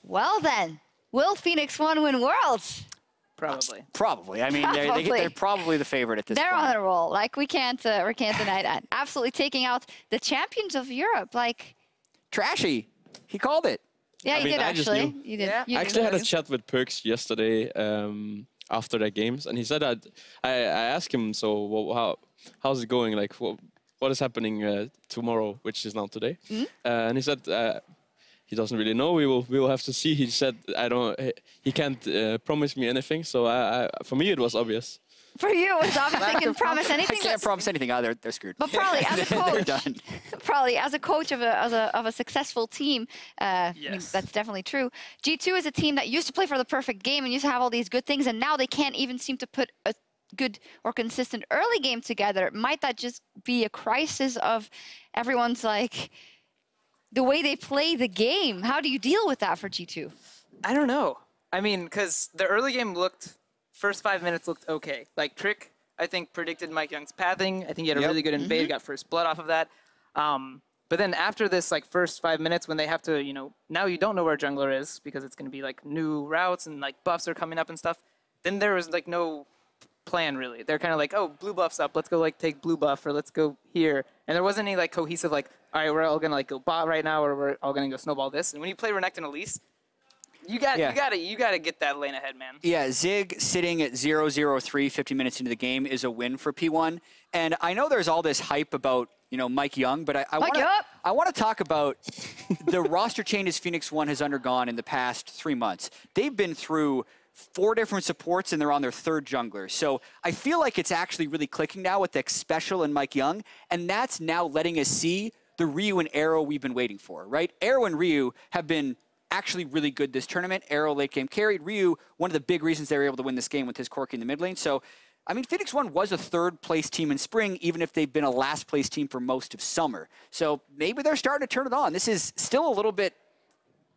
Well then, will Phoenix1 win Worlds? Probably. Probably. I mean, they're probably the favorite at this point. They're on a roll. Like, we can't deny that. Absolutely taking out the champions of Europe. Like, Trashy. He called it. yeah, you did actually. You did. Yeah. You I did. actually had a chat with PerkZ yesterday after their games, and he said that I asked him, so how's it going? Like, what is happening tomorrow, which is now today? And he said he doesn't really know. We will have to see. He said he can't promise me anything. So for me, it was obvious. For you, it's obvious they can promise anything. I can't promise anything either. They're screwed. But probably as a coach, done. probably as a coach of a successful team, I mean, Yes. that's definitely true. G2 is a team that used to play for the perfect game and used to have all these good things, and now they can't even seem to put a good or consistent early game together. Might that just be a crisis of everyone's, like, the way they play the game? How do you deal with that for G2? I don't know. I mean, because the early game first 5 minutes looked okay. Like, Trick, I think, predicted MikeYeung's pathing. I think he had a really good invade, got first blood off of that. But then after this, like, first 5 minutes, when they have to, you know, now you don't know where jungler is because it's going to be, like, new routes and, like, buffs are coming up and stuff. Then there was, like, no plan, really. They're kind of like, oh, blue buff's up. Let's go, like, take blue buff, or let's go here. And there wasn't any, like, cohesive, like, all right, we're all going to, like, go bot right now, or we're all going to go snowball this. And when you play Renekton and Elise, you gotta get that lane ahead, man. Yeah, Zig sitting at 0-0-3 50 minutes into the game is a win for P1. And I know there's all this hype about, you know, MikeYeung, but I want to talk about the roster changes Phoenix1 has undergone in the past 3 months. They've been through 4 different supports, and they're on their 3rd jungler. So I feel like it's actually really clicking now with Xpecial and MikeYeung, and that's now letting us see the Ryu and Arrow we've been waiting for, right? Arrow and Ryu have been actually really good this tournament. Arrow late game carried. Ryu, one of the big reasons they were able to win this game with his Corki in the mid lane. So, I mean, Phoenix1 was a 3rd place team in spring, even if they've been a last place team for most of summer. So maybe they're starting to turn it on. This is still a little bit,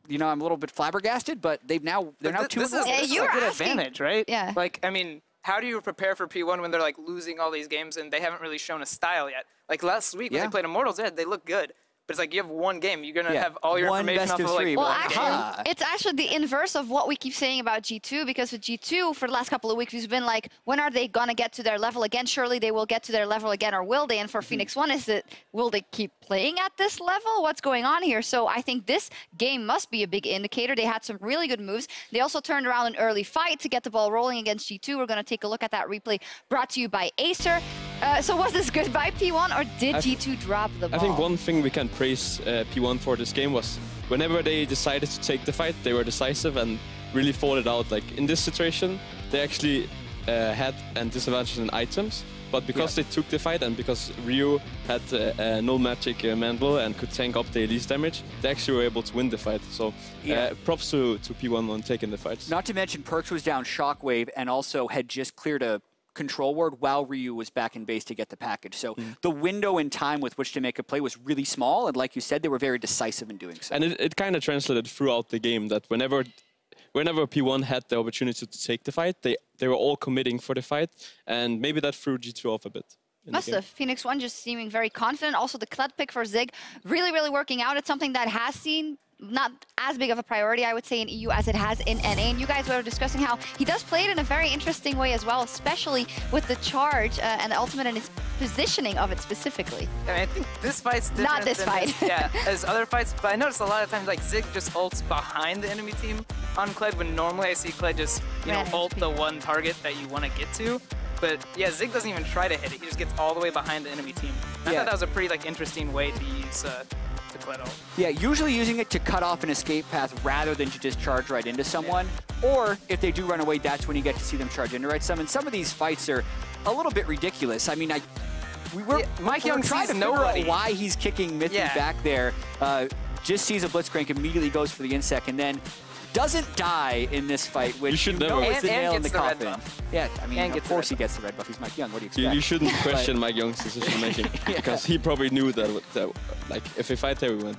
you know, I'm a little bit flabbergasted, but they're now 2-1. This is a good advantage, right? Yeah. Like, I mean, how do you prepare for P1 when they're, like, losing all these games and they haven't really shown a style yet? Like, last week when they played Immortals, they look good. But it's like you have one game. You're going to have all your information off of, like, well, one actually, game. it's actually the inverse of what we keep saying about G2, because with G2, for the last couple of weeks, we've been like, when are they going to get to their level again? Surely they will get to their level again, or will they? And for Phoenix1, is it, will they keep playing at this level? What's going on here? So I think this game must be a big indicator. They had some really good moves. They also turned around an early fight to get the ball rolling against G2. We're going to take a look at that replay brought to you by Acer. So was this good by P1, or did G2 drop the ball? I think one thing we can praise P1 for this game was whenever they decided to take the fight, they were decisive and really fought it out. Like, in this situation, they actually had a disadvantage in items, but because they took the fight and because Ryu had null magic mantle and could tank up the Elise damage, they actually were able to win the fight. So props to P1 on taking the fights. Not to mention PerkZ was down Shockwave and also had just cleared a control ward while Ryu was back in base to get the package. So the window in time with which to make a play was really small, and like you said, they were very decisive in doing so. And it kind of translated throughout the game that whenever P1 had the opportunity to take the fight, they were all committing for the fight, and maybe that threw G2 off a bit. Must have. Phoenix1 just seeming very confident. Also, the kled pick for Zig really, really working out. It's something that has seen not as big of a priority, I would say, in EU as it has in NA. And you guys were discussing how he does play it in a very interesting way as well, especially with the charge and the ultimate and his positioning of it specifically. I mean, I think this fight's different not this fight. As other fights. But I noticed a lot of times, like, Zig just ults behind the enemy team on kled, when normally I see kled just, you know, ult the one target that you want to get to. But yeah, Zig doesn't even try to hit it. He just gets all the way behind the enemy team. I thought that was a pretty, like, interesting way to use the kled ult. Yeah, usually using it to cut off an escape path rather than to just charge right into someone. Or if they do run away, that's when you get to see them charge into right some. And some of these fights are a little bit ridiculous. I mean, MikeYeung trying to figure out why he's kicking Mithy back there. Just sees a Blitzcrank, immediately goes for the insect, and then doesn't die in this fight, which you know is the nail in the coffin. Yeah, I mean, of course he gets the red buff. He's MikeYeung. What do you expect? You shouldn't question MikeYeung's decision making because he probably knew that like if we fight there, we win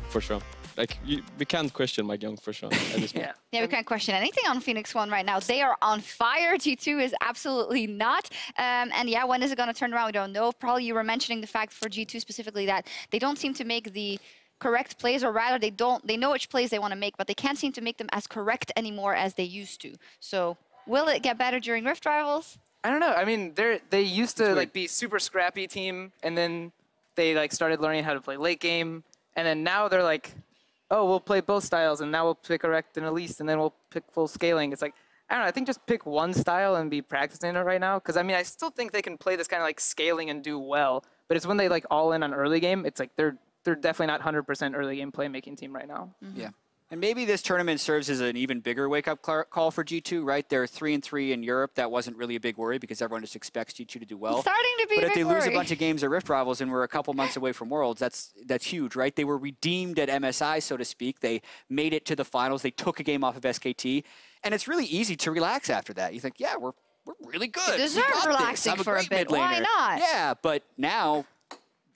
for sure. Like we can't question MikeYeung for sure at this point. Yeah, we can't question anything on Phoenix1 right now. They are on fire. G2 is absolutely not. And yeah, when is it going to turn around? We don't know. Probably you were mentioning the fact for G2 specifically that they don't seem to make the correct plays, or rather they know which plays they want to make, but they can't seem to make them as correct anymore as they used to. So will it get better during Rift Rivals? I don't know. I mean, they used to like be super scrappy team, and then they like started learning how to play late game, and then now they're like, oh, we'll play both styles, and now we'll pick Renekton and Elise, and then we'll pick full scaling. It's like, I don't know, I think just pick one style and be practicing it right now, because I mean, I still think they can play this kind of like scaling and do well, but it's when they like all in on early game, it's like they're definitely not 100% early game playmaking team right now. Yeah. And maybe this tournament serves as an even bigger wake-up call for G2, right? They're 3-3 in Europe. That wasn't really a big worry because everyone just expects G2 to do well. It's starting to be but a if big they lose worry. a bunch of games at Rift Rivals and we're a couple months away from Worlds, that's huge, right? They were redeemed at MSI, so to speak. They made it to the finals. They took a game off of SKT. And it's really easy to relax after that. You think, yeah, we're really good. You deserve relaxing for a bit. Why not? Yeah, but now,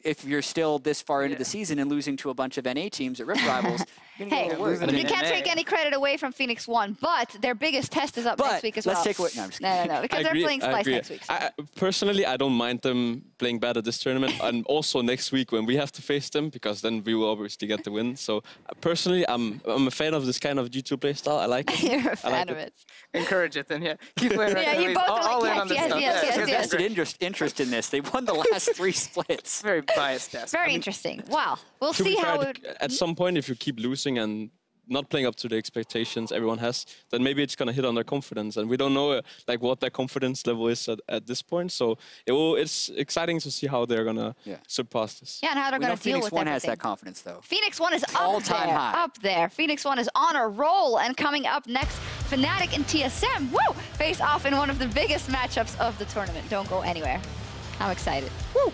if you're still this far into the season and losing to a bunch of NA teams at Rift Rivals, hey, you can't take any credit away from Phoenix1, but their biggest test is up next week as well. Let's take away. No, I'm just kidding. No, because they're playing Splice next week. So. Personally, I don't mind them playing bad at this tournament, and also next week when we have to face them, because then we will obviously get the win. So personally, I'm a fan of this kind of G2 playstyle. I like it. You're a fan of it. Encourage it then, yeah. Keep playing yeah, you both are like, yes. Vested interest in this. They won the last 3 splits. Very biased. Very interesting. Wow. We'll see how it... At some point, if you keep losing and not playing up to the expectations everyone has, then maybe it's going to hit on their confidence. And we don't know like what their confidence level is at this point. So it's exciting to see how they're going to surpass this. Yeah, and how they're going to deal with everything. Phoenix1 has that confidence, though. Phoenix1 is up there. Phoenix1 is on a roll. And coming up next, Fnatic and TSM, woo, face off in one of the biggest matchups of the tournament. Don't go anywhere. I'm excited. Woo!